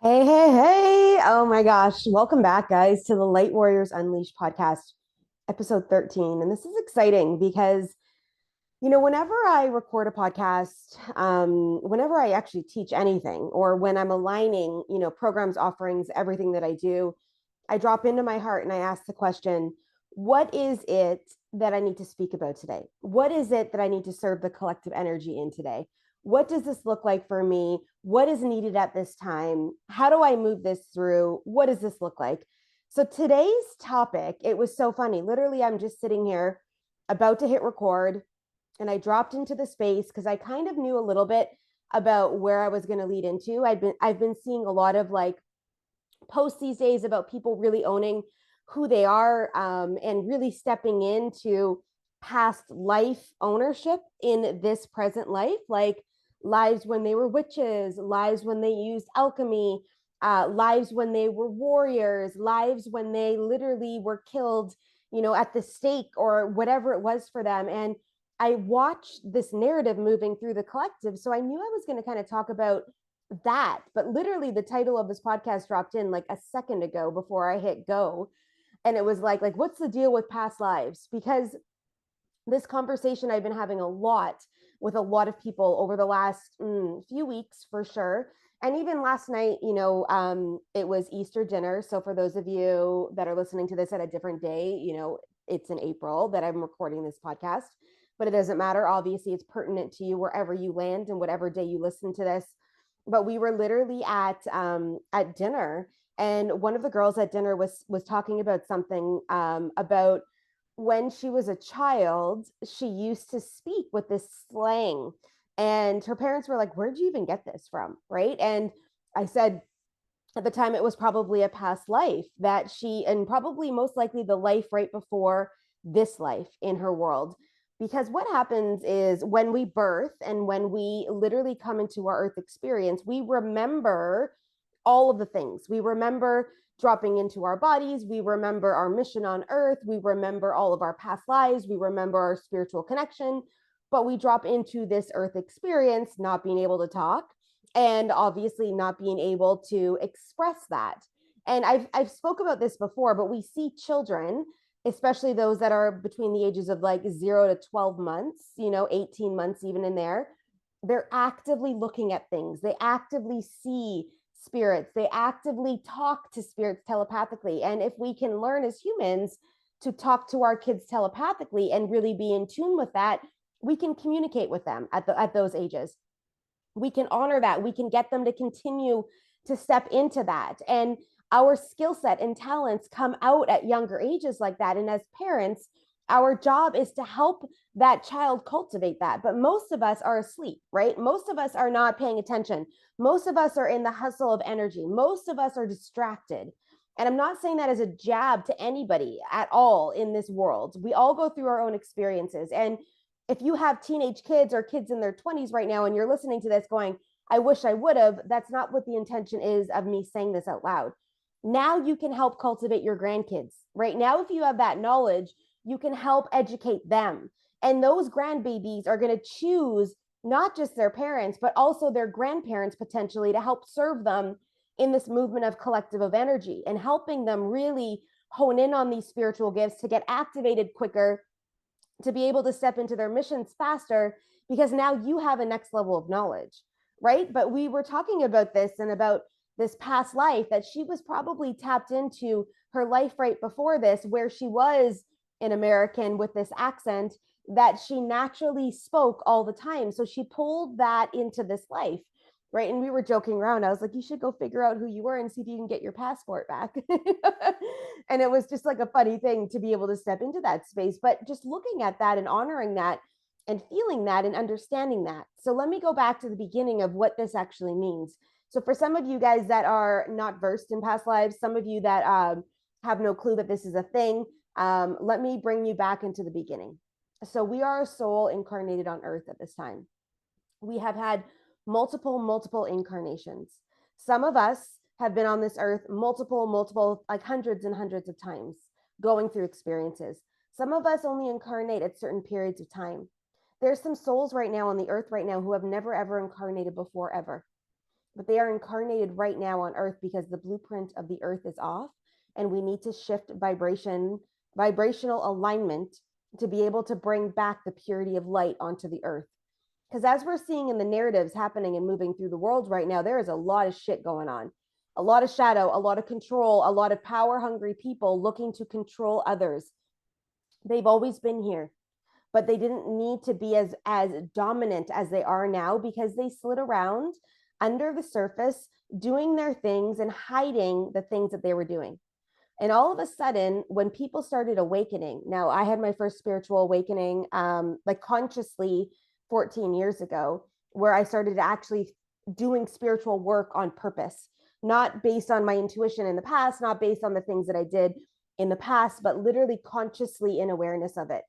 Hey, hey, hey. Oh my gosh. Welcome back, guys, to the Light Warriors Unleashed podcast, episode 13. And this is exciting because, whenever I record a podcast, whenever I actually teach anything, or when I'm aligning, programs, offerings, everything that I do, I drop into my heart and I ask the question, what is it that I need to speak about today? What is it that I need to serve the collective energy in today? What does this look like for me? What is needed at this time? How do I move this through? What does this look like? So today's topic, it was so funny. Literally, I'm just sitting here about to hit record and I dropped into the space because I kind of knew a little bit about where I was going to lead into. I've been seeing a lot of like posts these days about people really owning who they are, and really stepping into past life ownership in this present life, like lives when they were witches, lives when they used alchemy, lives when they were warriors, lives when they literally were killed, at the stake or whatever it was for them. And I watched this narrative moving through the collective. So I knew I was going to kind of talk about that. But literally the title of this podcast dropped in like a second ago before I hit go. And it was like what's the deal with past lives? Because this conversation I've been having a lot with a lot of people over the last few weeks for sure. And even last night, it was Easter dinner. So for those of you that are listening to this at a different day, it's in April that I'm recording this podcast, but it doesn't matter. Obviously, it's pertinent to you wherever you land and whatever day you listen to this. But we were literally at dinner, and one of the girls at dinner was talking about something, about when she was a child, she used to speak with this slang. And her parents were like, where'd you even get this from? Right. And I said, at the time, it was probably a past life that and probably most likely the life right before this life in her world. Because what happens is when we birth and when we literally come into our earth experience, we remember all of the things. We remember dropping into our bodies. We remember our mission on earth. We remember all of our past lives. We remember our spiritual connection. But we drop into this earth experience, not being able to talk and obviously not being able to express that. And I've spoke about this before, but we see children, especially those that are between the ages of like 0 to 12 months, 18 months even in there, they're actively looking at things. They actively see spirits. They actively talk to spirits telepathically. And if we can learn as humans to talk to our kids telepathically and really be in tune with that, we can communicate with them at those ages. We can honor that. We can get them to continue to step into that. And our skill set and talents come out at younger ages like that. And as parents, our job is to help that child cultivate that. But most of us are asleep, right? Most of us are not paying attention. Most of us are in the hustle of energy. Most of us are distracted. And I'm not saying that as a jab to anybody at all in this world. We all go through our own experiences. And if you have teenage kids or kids in their 20s right now and you're listening to this going, I wish I would have, that's not what the intention is of me saying this out loud. Now you can help cultivate your grandkids. Right now, if you have that knowledge, you can help educate them. And those grandbabies are going to choose not just their parents, but also their grandparents potentially to help serve them in this movement of collective of energy and helping them really hone in on these spiritual gifts to get activated quicker, to be able to step into their missions faster, because now you have a next level of knowledge, right? But we were talking about this and about this past life that she was probably tapped into her life right before this, where she was an American with this accent that she naturally spoke all the time. So she pulled that into this life, right? And we were joking around. I was like, you should go figure out who you were and see if you can get your passport back. And it was just like a funny thing to be able to step into that space. But just looking at that and honoring that and feeling that and understanding that. So let me go back to the beginning of what this actually means. So for some of you guys that are not versed in past lives, some of you that have no clue that this is a thing, let me bring you back into the beginning. So we are a soul incarnated on earth at this time. We have had multiple incarnations. Some of us have been on this earth multiple, like hundreds and hundreds of times, going through experiences. Some of us only incarnate at certain periods of time. There's some souls right now on the earth right now who have never ever incarnated before ever. but they are incarnated right now on earth because the blueprint of the earth is off, and we need to shift vibrational alignment to be able to bring back the purity of light onto the earth. Because as we're seeing in the narratives happening and moving through the world right now, there is a lot of shit going on, a lot of shadow, a lot of control, a lot of power hungry people looking to control others. They've always been here, but they didn't need to be as dominant as they are now because they slid around under the surface doing their things and hiding the things that they were doing. And all of a sudden, when people started awakening, now I had my first spiritual awakening, like consciously 14 years ago, where I started actually doing spiritual work on purpose, not based on my intuition in the past, not based on the things that I did in the past, but literally consciously in awareness of it.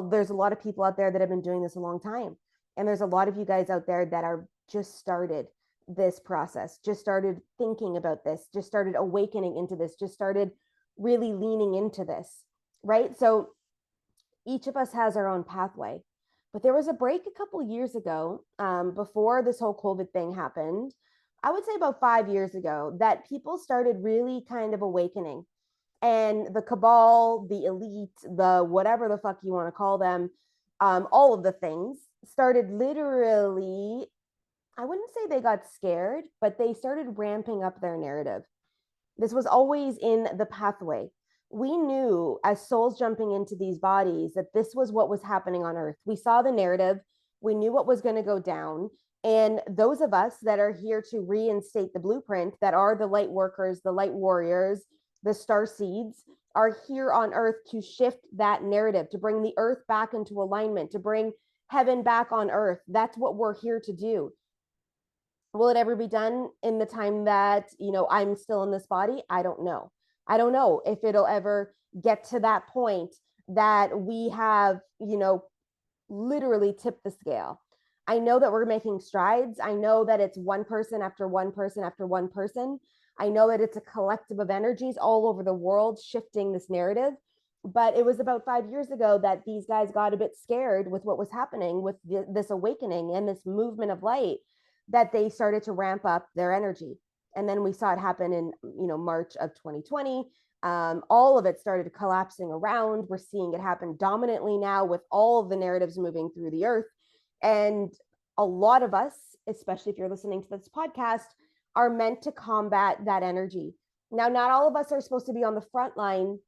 There's a lot of people out there that have been doing this a long time. And there's a lot of you guys out there that are just started this process, just started thinking about this, just started awakening into this, just started really leaning into this, right? So each of us has our own pathway. But there was a break a couple years ago, before this whole COVID thing happened. I would say about 5 years ago, that people started really kind of awakening. And the cabal, the elite, the whatever the fuck you want to call them, all of the things started literally, I wouldn't say they got scared, but they started ramping up their narrative. This was always in the pathway. We knew as souls jumping into these bodies that this was what was happening on earth. We saw the narrative, we knew what was going to go down. And those of us that are here to reinstate the blueprint, that are the light workers, the light warriors, the star seeds, are here on earth to shift that narrative, to bring the earth back into alignment, to bring heaven back on earth. That's what we're here to do. Will it ever be done in the time that, I'm still in this body? I don't know. I don't know if it'll ever get to that point that we have, literally tipped the scale. I know that we're making strides. I know that it's one person after one person after one person. I know that it's a collective of energies all over the world shifting this narrative. But it was about 5 years ago that these guys got a bit scared with what was happening with this awakening and this movement of light, that they started to ramp up their energy. And then we saw it happen in, March of 2020. All of it started collapsing around. We're seeing it happen dominantly now with all of the narratives moving through the earth. And a lot of us, especially if you're listening to this podcast, are meant to combat that energy. Now, not all of us are supposed to be on the front line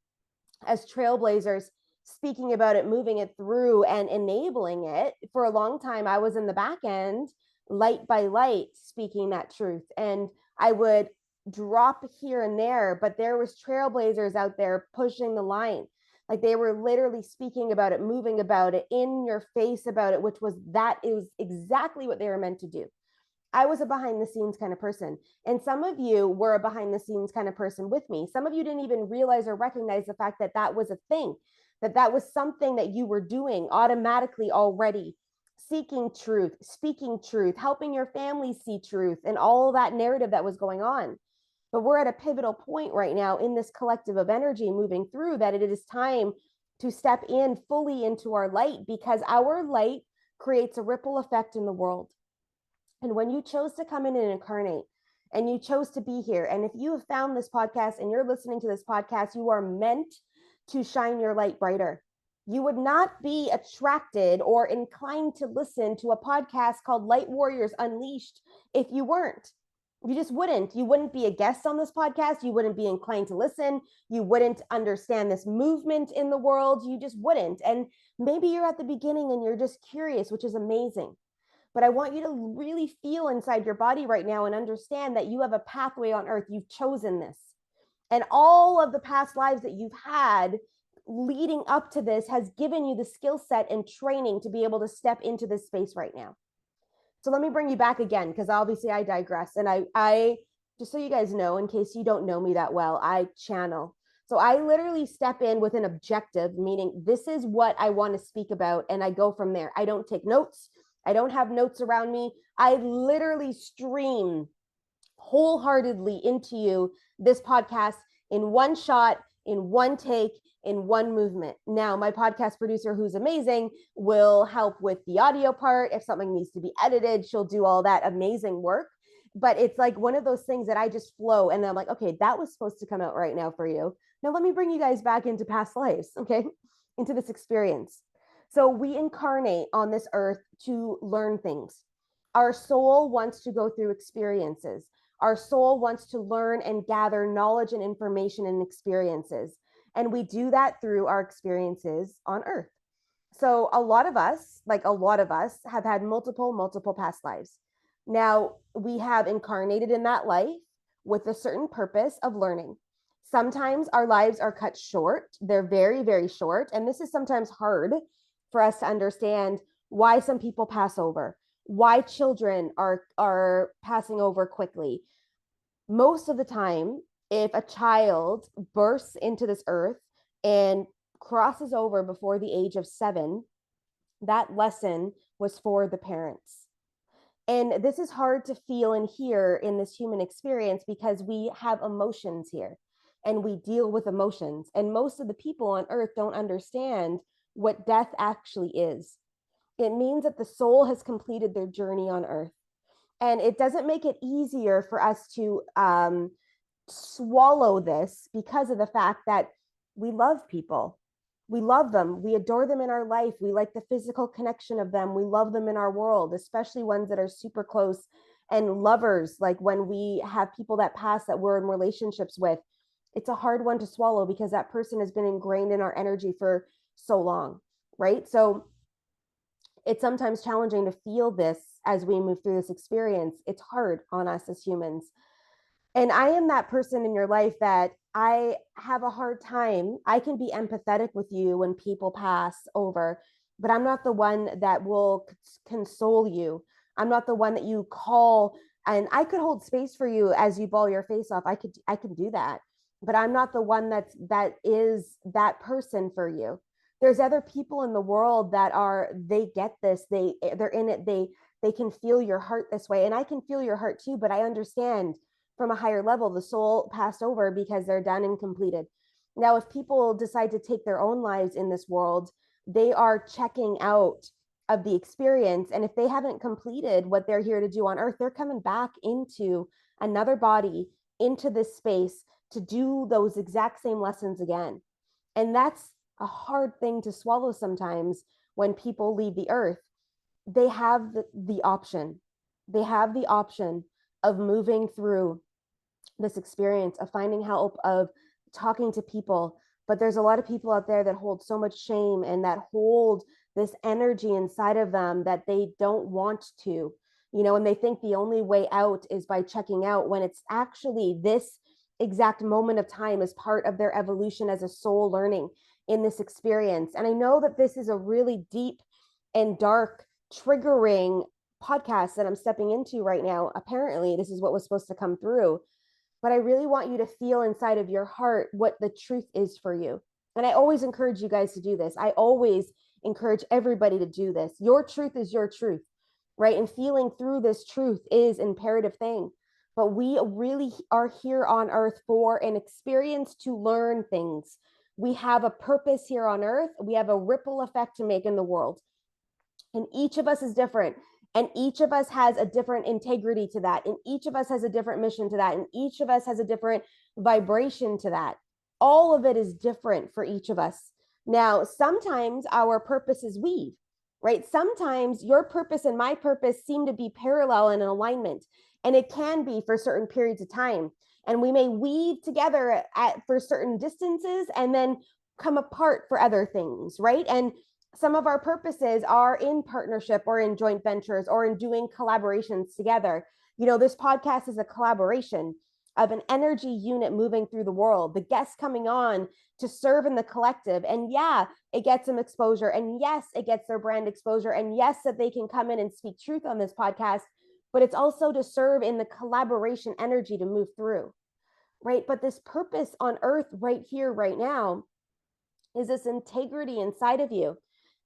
as trailblazers, speaking about it, moving it through and enabling it. For a long time, I was in the back end, light by light, speaking that truth. And I would drop here and there, but there was trailblazers out there pushing the line. Like they were literally speaking about it, moving about it, in your face about it, which was exactly what they were meant to do. I was a behind the scenes kind of person. And some of you were a behind the scenes kind of person with me. Some of you didn't even realize or recognize the fact that that was a thing, that was something that you were doing automatically already, seeking truth, speaking truth, helping your family see truth, and all that narrative that was going on. But we're at a pivotal point right now in this collective of energy moving through, that it is time to step in fully into our light, because our light creates a ripple effect in the world. And when you chose to come in and incarnate, and you chose to be here, and if you have found this podcast and you're listening to this podcast, you are meant to shine your light brighter. You would not be attracted or inclined to listen to a podcast called Light Warriors Unleashed if you weren't. You just wouldn't. You wouldn't be a guest on this podcast. You wouldn't be inclined to listen. You wouldn't understand this movement in the world. You just wouldn't. And maybe you're at the beginning and you're just curious, which is amazing. But I want you to really feel inside your body right now and understand that you have a pathway on earth. You've chosen this. And all of the past lives that you've had leading up to this has given you the skill set and training to be able to step into this space right now. So let me bring you back again, because obviously I digress. And I just so you guys know, in case you don't know me that well, I channel. So I literally step in with an objective, meaning this is what I want to speak about, and I go from there. I don't take notes. I don't have notes around me. I literally stream wholeheartedly into you this podcast in one shot, in one take, in one movement. Now, my podcast producer, who's amazing, will help with the audio part. If something needs to be edited, she'll do all that amazing work. but it's like one of those things that I just flow and I'm like, okay, that was supposed to come out right now for you. Now let me bring you guys back into past lives, okay? Into this experience. So we incarnate on this earth to learn things. Our soul wants to go through experiences. Our soul wants to learn and gather knowledge and information and experiences. And we do that through our experiences on earth. So a lot of us, have had multiple past lives. Now we have incarnated in that life with a certain purpose of learning. Sometimes our lives are cut short. They're very, very short. And this is sometimes hard for us to understand why some people pass over, why children are passing over quickly. Most of the time, if a child bursts into this earth and crosses over before the age of 7, that lesson was for the parents. And this is hard to feel and hear in this human experience because we have emotions here and we deal with emotions. And most of the people on earth don't understand what death actually is. It means that the soul has completed their journey on earth. And it doesn't make it easier for us to swallow this because of the fact that we love people. We love them. We adore them in our life. We like the physical connection of them. We love them in our world, especially ones that are super close and lovers. Like when we have people that pass that we're in relationships with, it's a hard one to swallow because that person has been ingrained in our energy for so long, right? So it's sometimes challenging to feel this as we move through this experience. It's hard on us as humans. And I am that person in your life that I have a hard time. I can be empathetic with you when people pass over, but I'm not the one that will console you. I'm not the one that you call, and I could hold space for you as you bawl your face off. I can do that, but I'm not the one that is that person for you. There's other people in the world that they get this. They're in it. They can feel your heart this way, and I can feel your heart too, but I understand from a higher level, the soul passed over because they're done and completed. Now, if people decide to take their own lives in this world, they are checking out of the experience. And if they haven't completed what they're here to do on earth, they're coming back into another body, into this space to do those exact same lessons again. And that's a hard thing to swallow sometimes when people leave the earth. They have the option. They have the option of moving through this experience, of finding help, of talking to people. But there's a lot of people out there that hold so much shame and that hold this energy inside of them that they don't want to, and they think the only way out is by checking out, when it's actually this exact moment of time is part of their evolution as a soul learning in this experience. And I know that this is a really deep and dark, triggering podcast that I'm stepping into right now. Apparently, this is what was supposed to come through. But I really want you to feel inside of your heart what the truth is for you. And I always encourage you guys to do this. I always encourage everybody to do this. Your truth is your truth, right? And feeling through this truth is an imperative thing. But we really are here on earth for an experience to learn things. We have a purpose here on earth. We have a ripple effect to make in the world. And each of us is different. And each of us has a different integrity to that. And each of us has a different mission to that. And each of us has a different vibration to that. All of it is different for each of us. Now, sometimes our purposes weave, right? Sometimes your purpose and my purpose seem to be parallel and in alignment. And it can be for certain periods of time. And we may weave together for certain distances and then come apart for other things, right? And some of our purposes are in partnership or in joint ventures or in doing collaborations together. This podcast is a collaboration of an energy unit moving through the world, the guests coming on to serve in the collective. And yeah, it gets them exposure. And yes, it gets their brand exposure. And yes, that they can come in and speak truth on this podcast, but it's also to serve in the collaboration energy to move through, right? But this purpose on earth right here, right now, is this integrity inside of you.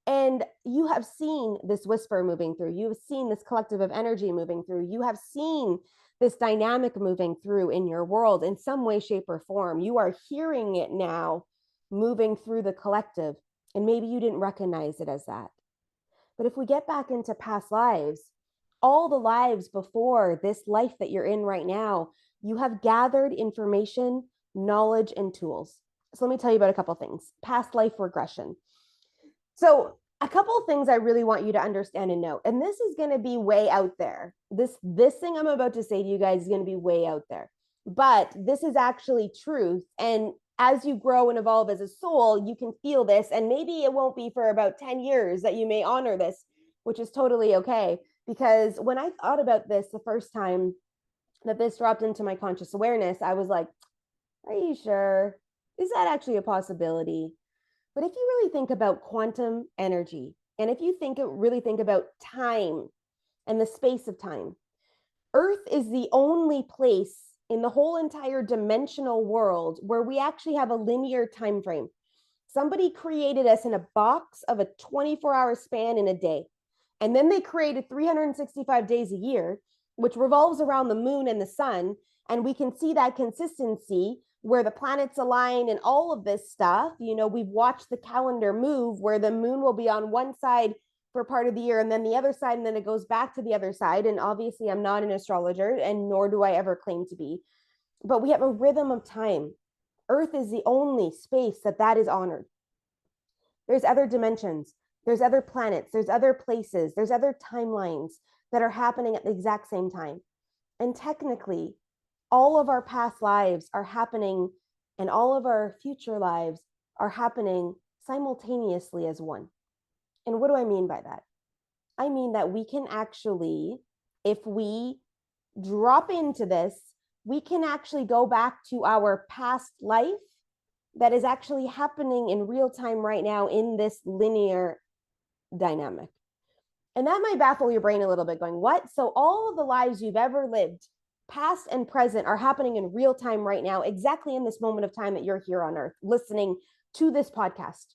And you have seen this whisper moving through. You have seen this collective of energy moving through. You have seen this dynamic moving through in your world in some way, shape, or form. You are hearing it now moving through the collective. And maybe you didn't recognize it as that. But if we get back into past lives, all the lives before this life that you're in right now, you have gathered information, knowledge, and tools. So let me tell you about a couple things. Past life regression. So a couple of things I really want you to understand and know, and this is going to be way out there. This thing I'm about to say to you guys is going to be way out there, but this is actually truth. And as you grow and evolve as a soul, you can feel this, and maybe it won't be for about 10 years that you may honor this, which is totally okay. Because when I thought about this the first time that this dropped into my conscious awareness, I was like, are you sure? Is that actually a possibility? But if you really think about quantum energy, and if you really think about time and the space of time, Earth is the only place in the whole entire dimensional world where we actually have a linear time frame. Somebody created us in a box of a 24-hour span in a day. And then they created 365 days a year, which revolves around the moon and the sun. And we can see that consistency where the planets align and all of this stuff. You know, we've watched the calendar move where the moon will be on one side for part of the year and then the other side, and then it goes back to the other side. And obviously, I'm not an astrologer, and nor do I ever claim to be. But we have a rhythm of time. Earth is the only space that is honored. There's other dimensions. There's other planets. There's other places. There's other timelines that are happening at the exact same time. And technically, all of our past lives are happening, and all of our future lives are happening simultaneously as one. And what do I mean by that? I mean that we can actually, if we drop into this, we can actually go back to our past life that is actually happening in real time right now in this linear dynamic. And that might baffle your brain a little bit, going, what? So all of the lives you've ever lived, past and present, are happening in real time right now, exactly in this moment of time that you're here on Earth, listening to this podcast.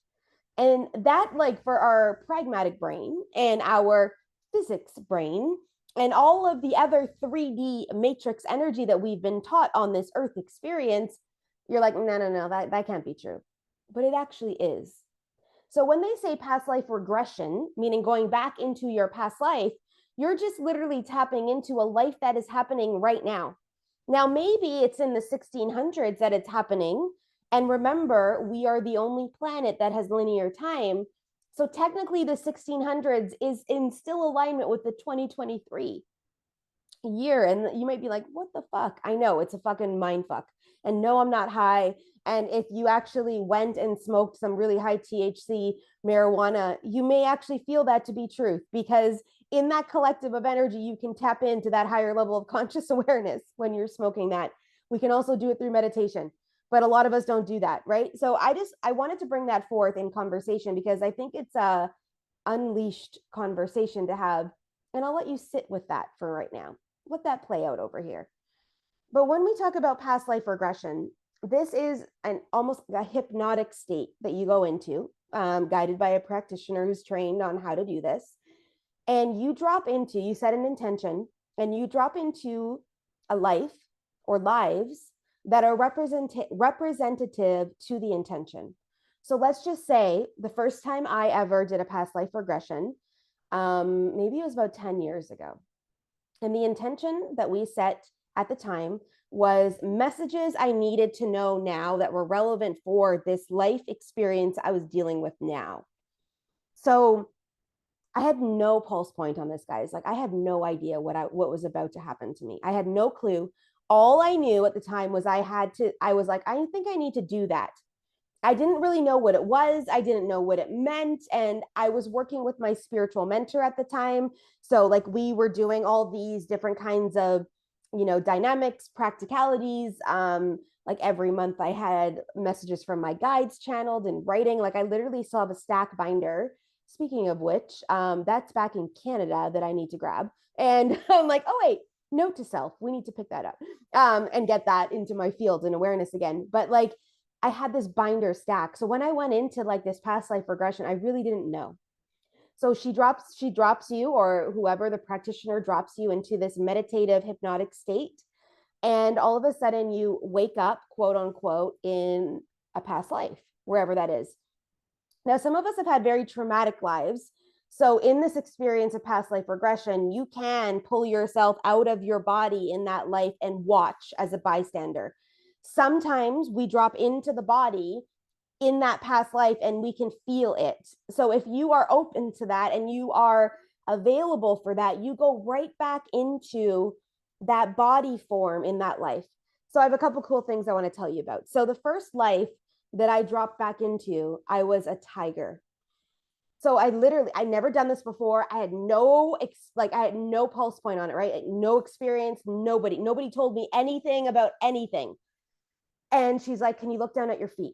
And that, like, for our pragmatic brain and our physics brain and all of the other 3D matrix energy that we've been taught on this Earth experience, you're like, no, that can't be true. But it actually is. So when they say past life regression, meaning going back into your past life, you're just literally tapping into a life that is happening right now. Now, maybe it's in the 1600s that it's happening. And remember, we are the only planet that has linear time. So technically the 1600s is in still alignment with the 2023 year. And you might be like, what the fuck? I know, it's a fucking mind fuck. And no, I'm not high. And if you actually went and smoked some really high THC marijuana, you may actually feel that to be truth, because in that collective of energy, you can tap into that higher level of conscious awareness when you're smoking that. We can also do it through meditation, but a lot of us don't do that, right? So I wanted to bring that forth in conversation because I think it's a unleashed conversation to have. And I'll let you sit with that for right now. Let that play out over here. But when we talk about past life regression, this is almost a hypnotic state that you go into, guided by a practitioner who's trained on how to do this. And you set an intention, and you drop into a life or lives that are representative to the intention. So let's just say the first time I ever did a past life regression, maybe it was about 10 years ago. And the intention that we set at the time was messages I needed to know now that were relevant for this life experience I was dealing with now. So I had no pulse point on this, guys. Like, I had no idea what was about to happen to me. I had no clue. All I knew at the time was I was like, I think I need to do that. I didn't really know what it was. I didn't know what it meant. And I was working with my spiritual mentor at the time. So like, we were doing all these different kinds of, dynamics, practicalities. Like every month I had messages from my guides channeled and writing. Like, I literally still have a stack binder. Speaking of which, that's back in Canada that I need to grab. And I'm like, oh wait, note to self, we need to pick that up and get that into my field and awareness again. But like, I had this binder stack. So when I went into like this past life regression, I really didn't know. So she drops you, or whoever, the practitioner, drops you into this meditative hypnotic state. And all of a sudden you wake up, quote unquote, in a past life, wherever that is. Now, some of us have had very traumatic lives. So in this experience of past life regression, you can pull yourself out of your body in that life and watch as a bystander. Sometimes we drop into the body in that past life and we can feel it. So if you are open to that and you are available for that, you go right back into that body form in that life. So I have a couple cool things I want to tell you about. So the first life that I dropped back into, I was a tiger. So I never done this before. I had I had no pulse point on it, right? No experience, nobody told me anything about anything. And she's like, can you look down at your feet?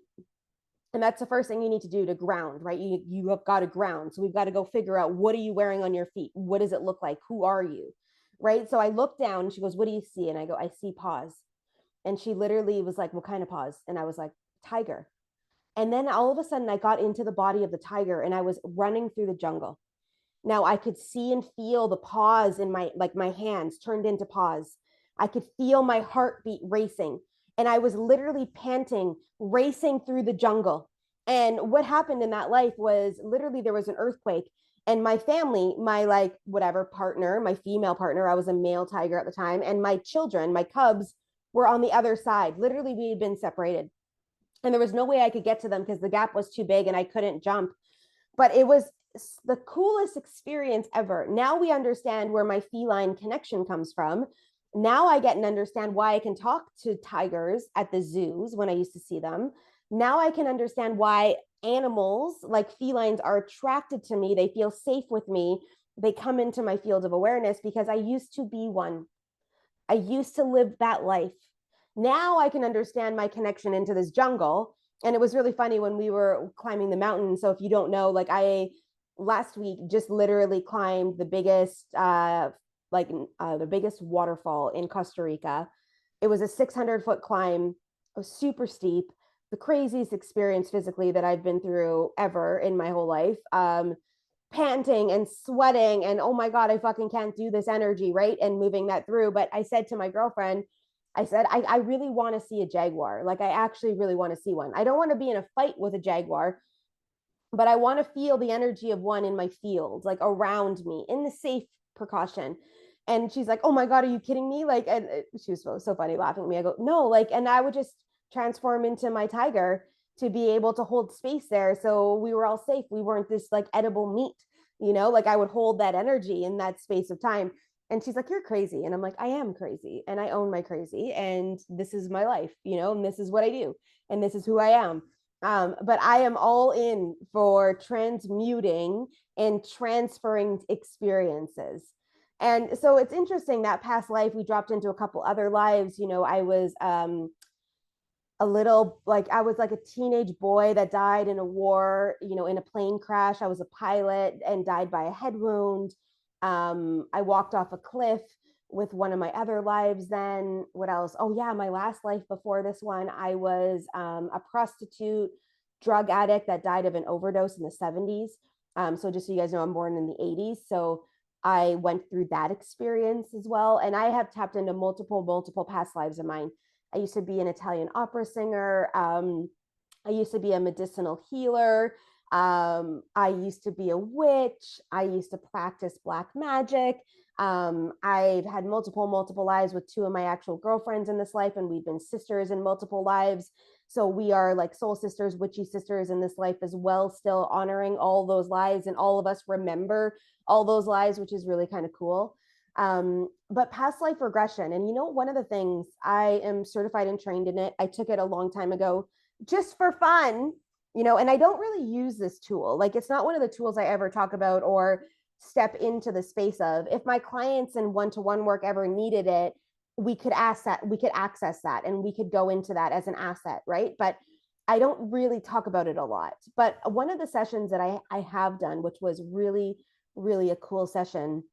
And that's the first thing you need to do to ground, right? You have got to ground. So we've got to go figure out, what are you wearing on your feet? What does it look like? Who are you? Right? So I look down and she goes, what do you see? And I go, I see paws. And she literally was like, what kind of paws? And I was like, tiger. And then all of a sudden I got into the body of the tiger and I was running through the jungle. Now I could see and feel the paws in my hands turned into paws. I could feel my heartbeat racing. And I was literally panting, racing through the jungle. And what happened in that life was literally there was an earthquake. And my family, my whatever partner, my female partner, I was a male tiger at the time, and my children, my cubs, were on the other side. Literally, we had been separated. And there was no way I could get to them because the gap was too big and I couldn't jump. But it was the coolest experience ever. Now we understand where my feline connection comes from. Now I get and understand why I can talk to tigers at the zoos when I used to see them. Now I can understand why animals like felines are attracted to me. They feel safe with me. They come into my field of awareness because I used to be one. I used to live that life. Now I can understand my connection into this jungle. And it was really funny when we were climbing the mountain. So if you don't know, I last week just literally climbed the biggest the biggest waterfall in Costa Rica. It was a 600-foot climb. It was super steep, the craziest experience physically that I've been through ever in my whole life. Panting and sweating and, oh my God, I fucking can't do this energy, right? And moving that through. But I said to my girlfriend, I said, I really want to see a jaguar. Like, I actually really want to see one. I don't want to be in a fight with a jaguar, but I want to feel the energy of one in my field, like around me, in the safe precaution. And she's like, oh my God, are you kidding me? Like, and she was so funny laughing at me. I go, no, and I would just transform into my tiger to be able to hold space there. So we were all safe. We weren't this edible meat, I would hold that energy in that space of time. And she's like, you're crazy. And I'm like, I am crazy. And I own my crazy. And this is my life, and this is what I do. And this is who I am. But I am all in for transmuting and transferring experiences. And so it's interesting that past life, we dropped into a couple other lives. I was I was like a teenage boy that died in a war, in a plane crash. I was a pilot and died by a head wound. I walked off a cliff with one of my other lives. Then what else? Oh yeah, my last life before this one, I was a prostitute, drug addict that died of an overdose in the 70s. So just so you guys know, I'm born in the 80s. So I went through that experience as well. And I have tapped into multiple past lives of mine. I used to be an Italian opera singer. I used to be a medicinal healer. I used to be a witch. I used to practice black magic. I've had multiple lives with two of my actual girlfriends in this life, and we've been sisters in multiple lives. So we are like soul sisters, witchy sisters in this life as well, still honoring all those lives, and all of us remember all those lives, which is really kind of cool. But past life regression, and one of the things, I am certified and trained in it. I took it a long time ago just for fun, and I don't really use this tool. Like, it's not one of the tools I ever talk about or step into the space of. If my clients in one-to-one work ever needed it, we could access that and we could go into that as an asset, right? But I don't really talk about it a lot. But one of the sessions that I have done, which was really, really a cool session,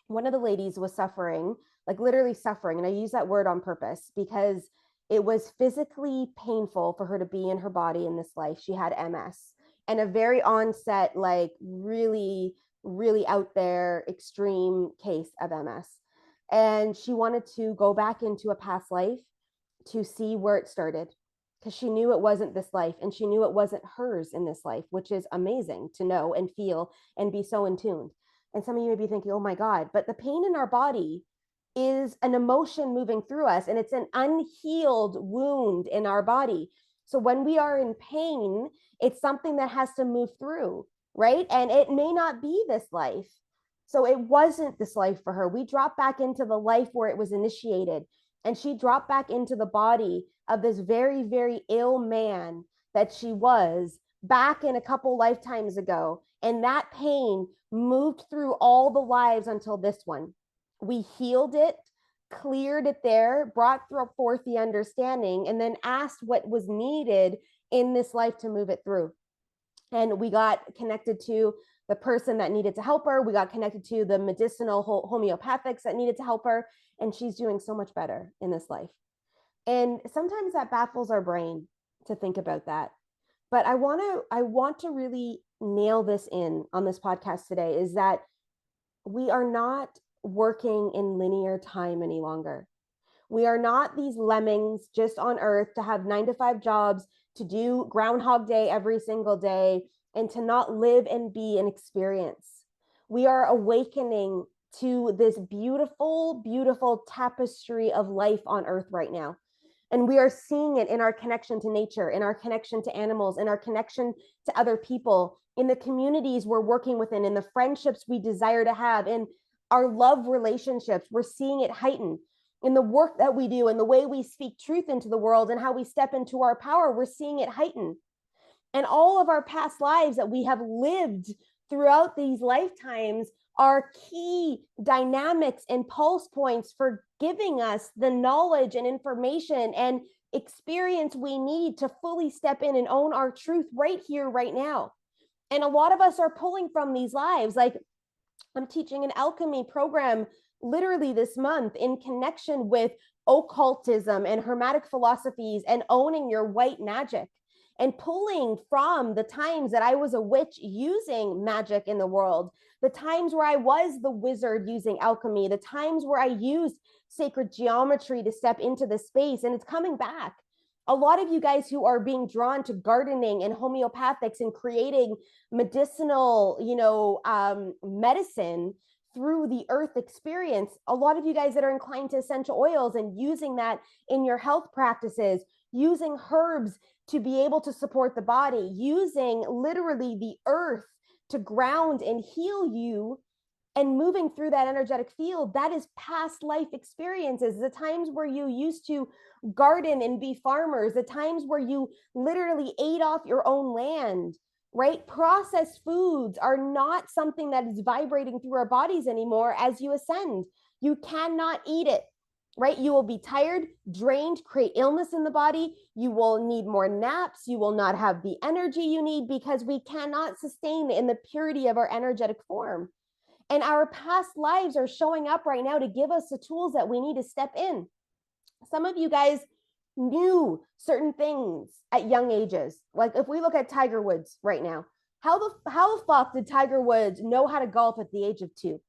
one of the ladies was suffering, like literally suffering. And I use that word on purpose because it was physically painful for her to be in her body in this life. She had MS, and a very onset, like really, really out there, extreme case of MS. And she wanted to go back into a past life to see where it started. because she knew it wasn't this life, and she knew it wasn't hers in this life, which is amazing to know and feel and be so in tune. And some of you may be thinking, oh my God, but the pain in our body is an emotion moving through us, and it's an unhealed wound in our body. So when we are in pain, it's something that has to move through, right? And it may not be this life. So it wasn't this life for her. We dropped back into the life where it was initiated, and she dropped back into the body of this very, very ill man that she was back in a couple lifetimes ago. And that pain moved through all the lives until this one. We healed it, cleared it there, brought forth the understanding, and then asked what was needed in this life to move it through. And we got connected to the person that needed to help her. We got connected to the medicinal homeopathics that needed to help her. And she's doing so much better in this life. And sometimes that baffles our brain to think about that. But I want to really nail this in on this podcast today, is that we are not working in linear time any longer. We are not these lemmings just on earth to have 9-to-5 jobs, to do Groundhog Day every single day, and to not live and be an experience. We are awakening to this beautiful, beautiful tapestry of life on earth right now. And we are seeing it in our connection to nature, in our connection to animals, in our connection to other people, in the communities we're working within, in the friendships we desire to have, in our love relationships. We're seeing it heighten in the work that we do, and the way we speak truth into the world, and how we step into our power. We're seeing it heighten. And all of our past lives that we have lived throughout these lifetimes are key dynamics and pulse points for giving us the knowledge and information and experience we need to fully step in and own our truth right here, right now. And a lot of us are pulling from these lives. Like, I'm teaching an alchemy program literally this month in connection with occultism and hermetic philosophies and owning your white magic, and pulling from the times that I was a witch using magic in the world, the times where I was the wizard using alchemy, the times where I used sacred geometry to step into the space, and it's coming back. A lot of you guys who are being drawn to gardening and homeopathics and creating medicinal, medicine through the earth experience, a lot of you guys that are inclined to essential oils and using that in your health practices, using herbs to be able to support the body, using literally the earth to ground and heal you, and moving through that energetic field, that is past life experiences. The times where you used to garden and be farmers, the times where you literally ate off your own land, right? Processed foods are not something that is vibrating through our bodies anymore as you ascend. You cannot eat it, right? You will be tired, drained, create illness in the body. You will need more naps. You will not have the energy you need, because we cannot sustain in the purity of our energetic form. And our past lives are showing up right now to give us the tools that we need to step in. Some of you guys knew certain things at young ages. Like, if we look at Tiger Woods right now, how the fuck did Tiger Woods know how to golf at the age of 2?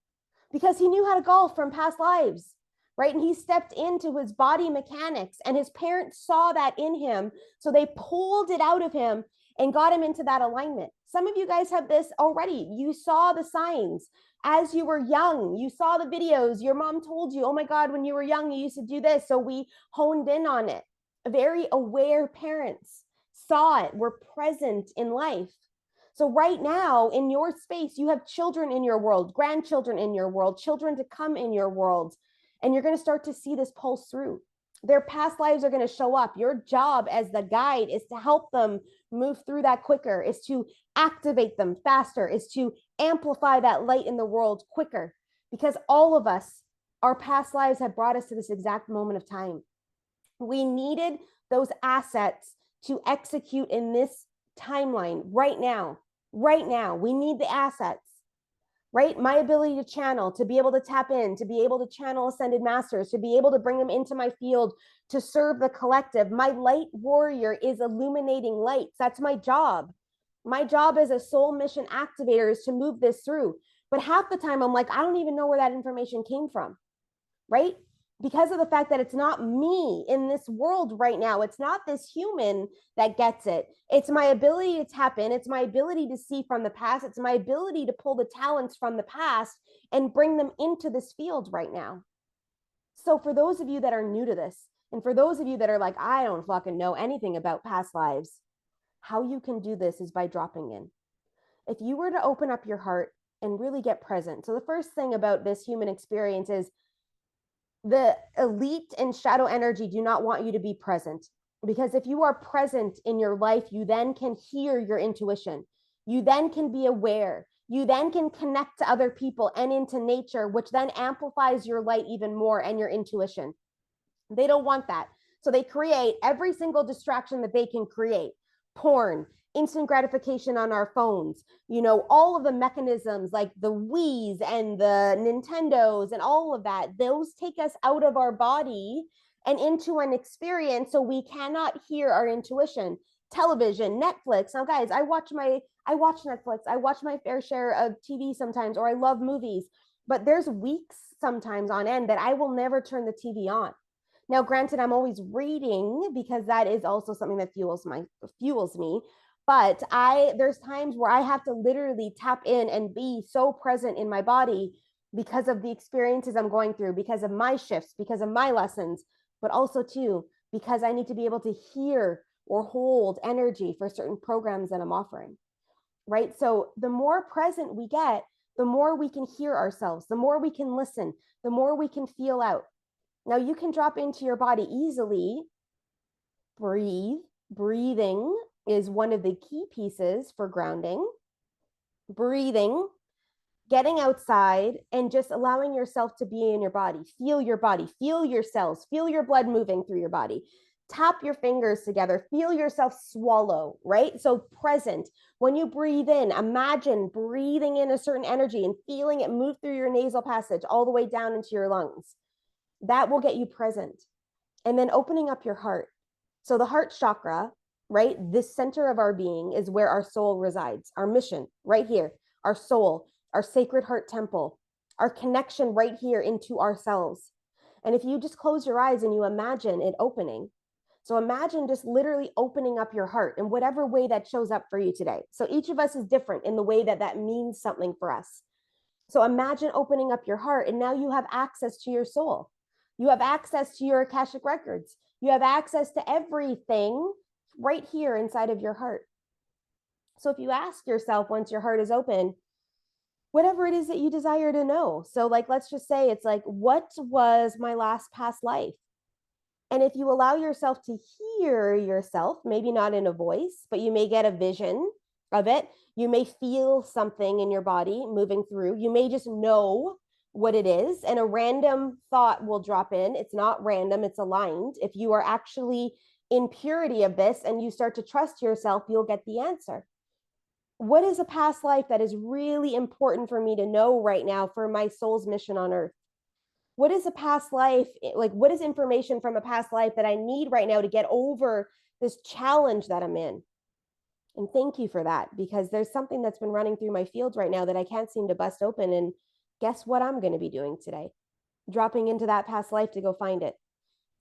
Because he knew how to golf from past lives, right? And he stepped into his body mechanics, and his parents saw that in him. So they pulled it out of him and got him into that alignment. Some of you guys have this already. You saw the signs as you were young. You saw the videos. Your mom told you, oh my God, when you were young, you used to do this. So we honed in on it. Very aware parents saw it, were present in life. So right now in your space, you have children in your world, grandchildren in your world, children to come in your world, and you're going to start to see this pulse through. Their past lives are going to show up. Your job as the guide is to help them move through that quicker, is to activate them faster, is to amplify that light in the world quicker, because all of us, our past lives have brought us to this exact moment of time. We needed those assets to execute in this timeline right now. Right now, we need the assets, right? My ability to channel, to be able to tap in, to be able to channel ascended masters, to be able to bring them into my field, to serve the collective. My light warrior is illuminating lights. That's my job. My job as a soul mission activator is to move this through. But half the time I'm like, I don't even know where that information came from, right? because of the fact that it's not me in this world right now. It's not this human that gets it. It's my ability to tap in. It's my ability to see from the past. It's my ability to pull the talents from the past and bring them into this field right now. So for those of you that are new to this, and for those of you that are like, I don't fucking know anything about past lives, how you can do this is by dropping in. If you were to open up your heart and really get present. So the first thing about this human experience is the elite and shadow energy do not want you to be present, because if you are present in your life, you then can hear your intuition. You then can be aware. You then can connect to other people and into nature, which then amplifies your light even more and your intuition. They don't want that. So they create every single distraction that they can create. Porn, instant gratification on our phones, all of the mechanisms like the Wii's and the Nintendos and all of that, those take us out of our body and into an experience so we cannot hear our intuition. Television, Netflix. Now, guys, I watch Netflix. I watch my fair share of TV sometimes, or I love movies, but there's weeks sometimes on end that I will never turn the TV on. Now, granted, I'm always reading because that is also something that fuels me. But there's times where I have to literally tap in and be so present in my body because of the experiences I'm going through, because of my shifts, because of my lessons, but also too, because I need to be able to hear or hold energy for certain programs that I'm offering, right? So the more present we get, the more we can hear ourselves, the more we can listen, the more we can feel out. Now you can drop into your body easily. Breathe. Breathing is one of the key pieces for grounding. Breathing, getting outside, and just allowing yourself to be in your body. Feel your cells, feel your blood moving through your body. Tap your fingers together, feel yourself swallow, right? So present. When you breathe in, imagine breathing in a certain energy and feeling it move through your nasal passage all the way down into your lungs. That will get you present. And then opening up your heart. So the heart chakra, right? This center of our being is where our soul resides, our mission right here, our soul, our sacred heart temple, our connection right here into ourselves. And if you just close your eyes and you imagine it opening, so imagine just literally opening up your heart in whatever way that shows up for you today. So each of us is different in the way that that means something for us. So imagine opening up your heart, and now you have access to your soul. You have access to your Akashic records. You have access to everything right here inside of your heart. So if you ask yourself once your heart is open, whatever it is that you desire to know. So like, let's just say it's like, what was my last past life? And if you allow yourself to hear yourself, maybe not in a voice, but you may get a vision of it. You may feel something in your body moving through. You may just know what it is, and a random thought will drop in. It's not random, it's aligned. If you are actually in purity of this and you start to trust yourself, you'll get the answer. What is a past life that is really important for me to know right now for my soul's mission on earth? What is a past life? Like, what is information from a past life that I need right now to get over this challenge that I'm in? And thank you for that, because there's something that's been running through my field right now that I can't seem to bust open. And guess what I'm going to be doing today? Dropping into that past life to go find it.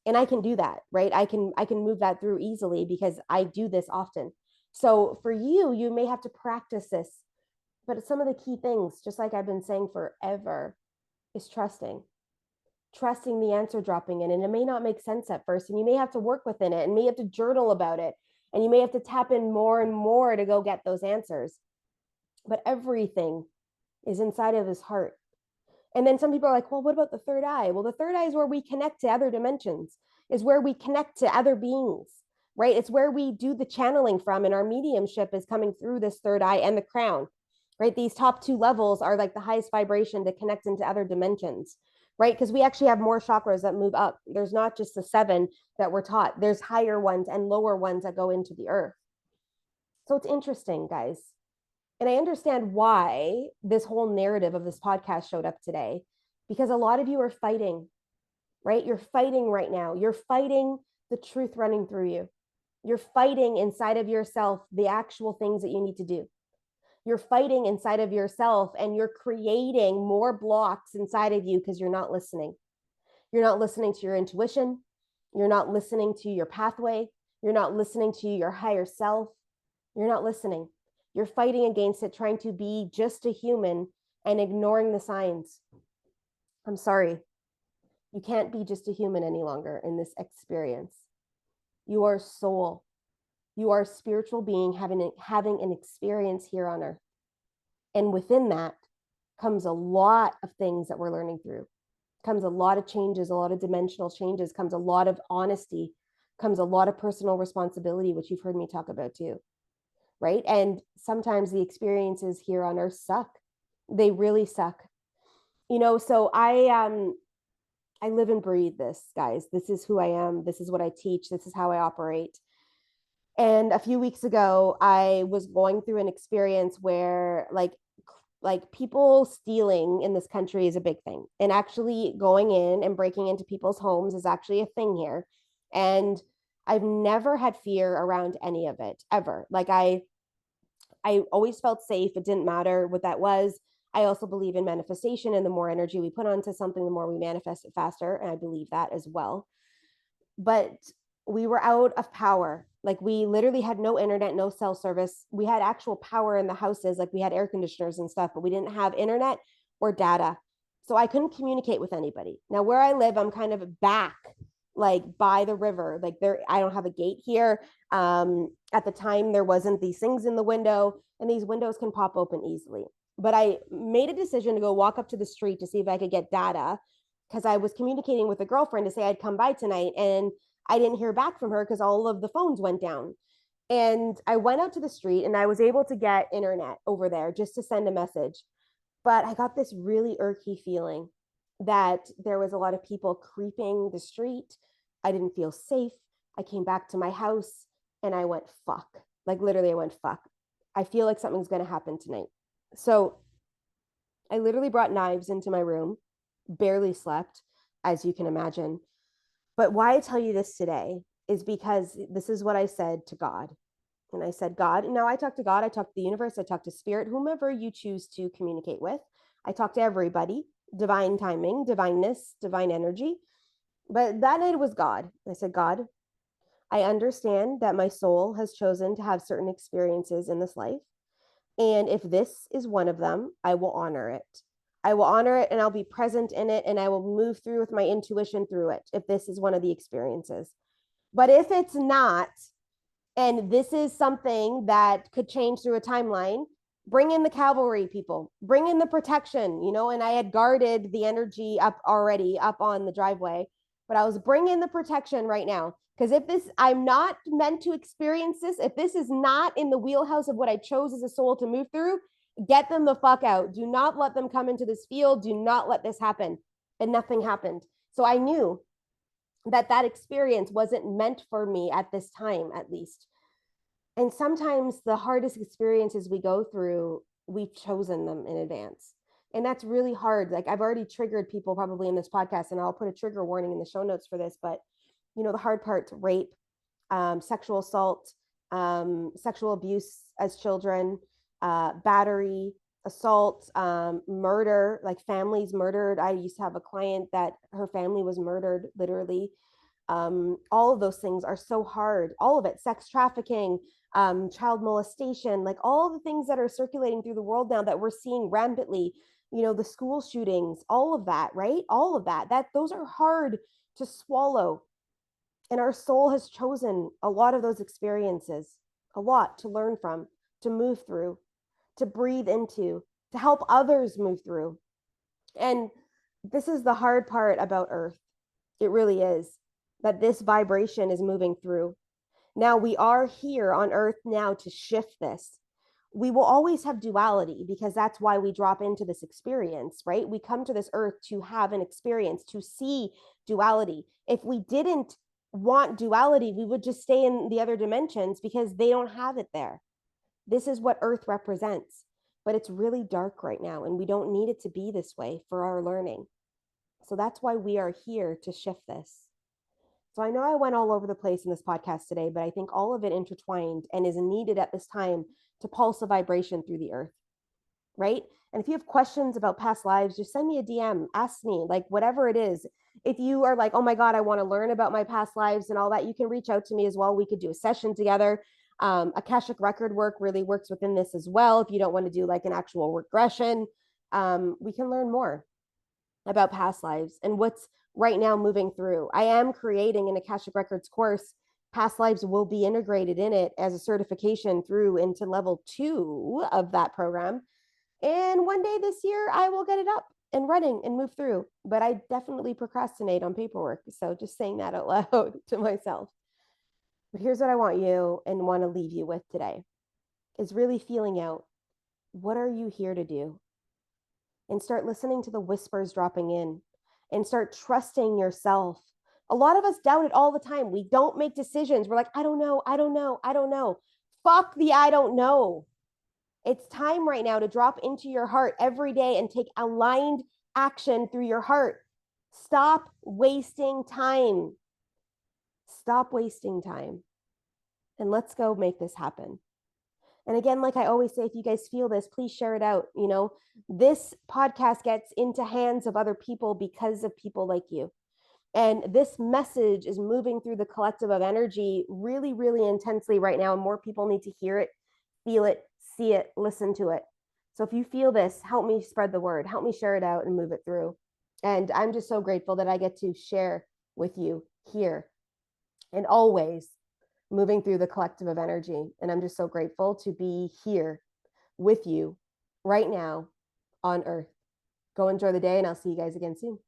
And I can do that, right? I can move that through easily because I do this often. So for you, you may have to practice this. But some of the key things, just like I've been saying forever, is trusting the answer dropping in. And it may not make sense at first, and you may have to work within it, and may have to journal about it, and you may have to tap in more and more to go get those answers. But everything is inside of his heart. And then some people are like, well, what about the third eye? Well, the third eye is where we connect to other dimensions, is where we connect to other beings, right? It's where we do the channeling from, and our mediumship is coming through this third eye and the crown, right? These top two levels are like the highest vibration to connect into other dimensions, right? Because we actually have more chakras that move up. There's not just the 7 that we're taught. There's higher ones and lower ones that go into the earth. So it's interesting, guys. And I understand why this whole narrative of this podcast showed up today, because a lot of you are fighting, right? You're fighting right now. You're fighting the truth running through you. You're fighting inside of yourself the actual things that you need to do. You're fighting inside of yourself, and you're creating more blocks inside of you because you're not listening. You're not listening to your intuition. You're not listening to your pathway. You're not listening to your higher self. You're not listening. You're fighting against it, trying to be just a human and ignoring the signs. I'm sorry. You can't be just a human any longer in this experience. You are soul. You are a spiritual being having an experience here on earth. And within that comes a lot of things that we're learning through. Comes a lot of changes, a lot of dimensional changes, comes a lot of honesty, comes a lot of personal responsibility, which you've heard me talk about too. Right? And sometimes the experiences here on earth suck. They really suck. So I live and breathe this, guys. This is who I am. This is what I teach. This is how I operate. And a few weeks ago, I was going through an experience where like people stealing in this country is a big thing. And actually going in and breaking into people's homes is actually a thing here. And I've never had fear around any of it ever. Like I always felt safe. It didn't matter what that was. I also believe in manifestation, and the more energy we put onto something, the more we manifest it faster. And I believe that as well. But we were out of power. Like we literally had no internet, no cell service. We had actual power in the houses. Like we had air conditioners and stuff, but we didn't have internet or data. So I couldn't communicate with anybody. Now where I live, I'm kind of back, like by the river. Like I don't have a gate here. At the time there wasn't these things in the window, and these windows can pop open easily. But I made a decision to go walk up to the street to see if I could get data, because I was communicating with a girlfriend to say I'd come by tonight, and I didn't hear back from her because all of the phones went down. And I went out to the street and I was able to get internet over there just to send a message. But I got this really irky feeling that there was a lot of people creeping the street. I didn't feel safe. I came back to my house and I went, fuck. Like literally, I went, fuck. I feel like something's going to happen tonight. So I literally brought knives into my room, barely slept, as you can imagine. But why I tell you this today is because this is what I said to God. And I said, God, now I talk to God, I talk to the universe, I talk to spirit, whomever you choose to communicate with. I talk to everybody, divine timing, divineness, divine energy. But that night it was God. I said, God, I understand that my soul has chosen to have certain experiences in this life. And if this is one of them, I will honor it. I will honor it and I'll be present in it, and I will move through with my intuition through it if this is one of the experiences. But if it's not, and this is something that could change through a timeline, bring in the cavalry, people, bring in the protection, and I had guarded the energy up already up on the driveway, but I was bringing the protection right now. Because if this, I'm not meant to experience this, if this is not in the wheelhouse of what I chose as a soul to move through, get them the fuck out. Do not let them come into this field. Do not let this happen. And nothing happened. So I knew that experience wasn't meant for me at this time, at least. And sometimes the hardest experiences we go through, we've chosen them in advance. And that's really hard. Like I've already triggered people probably in this podcast, and I'll put a trigger warning in the show notes for this. But the hard part: rape, sexual assault, sexual abuse as children, battery, assault, murder, like families murdered. I used to have a client that her family was murdered, literally. All of those things are so hard. All of it: sex trafficking, child molestation, like all the things that are circulating through the world now that we're seeing rampantly, the school shootings, all of that, right? All of that, those are hard to swallow. And our soul has chosen a lot of those experiences, a lot to learn from, to move through, to breathe into, to help others move through. And this is the hard part about Earth. It really is, that this vibration is moving through. Now we are here on Earth now to shift this. We will always have duality because that's why we drop into this experience, right? We come to this Earth to have an experience, to see duality. If we didn't want duality, we would just stay in the other dimensions because they don't have it there. This is what Earth represents, but it's really dark right now, and we don't need it to be this way for our learning. So that's why we are here to shift this. So I know I went all over the place in this podcast today, but I think all of it intertwined and is needed at this time to pulse a vibration through the Earth, right? And if you have questions about past lives, just send me a DM, ask me, like whatever it is. If you are like, oh my God, I want to learn about my past lives and all that, you can reach out to me as well. We could do a session together. Akashic record work really works within this as well. If you don't want to do like an actual regression, we can learn more about past lives and what's right now moving through. I am creating an Akashic Records course. Past lives will be integrated in it as a certification through into level 2 of that program. And one day this year, I will get it up and running and move through. But I definitely procrastinate on paperwork. So just saying that out loud to myself. But here's what I want you and want to leave you with today is really feeling out, what are you here to do? And start listening to the whispers dropping in and start trusting yourself. A lot of us doubt it all the time. We don't make decisions. We're like, I don't know, I don't know, I don't know. Fuck the I don't know. It's time right now to drop into your heart every day and take aligned action through your heart. Stop wasting time. Stop wasting time. And let's go make this happen. And again, like I always say, if you guys feel this, please share it out. You know, this podcast gets into hands of other people because of people like you. And this message is moving through the collective of energy really, really intensely right now. And more people need to hear it, feel it, see it, listen to it. So if you feel this, help me spread the word, help me share it out and move it through. And I'm just so grateful that I get to share with you here and always moving through the collective of energy. And I'm just so grateful to be here with you right now on Earth. Go enjoy the day, and I'll see you guys again soon.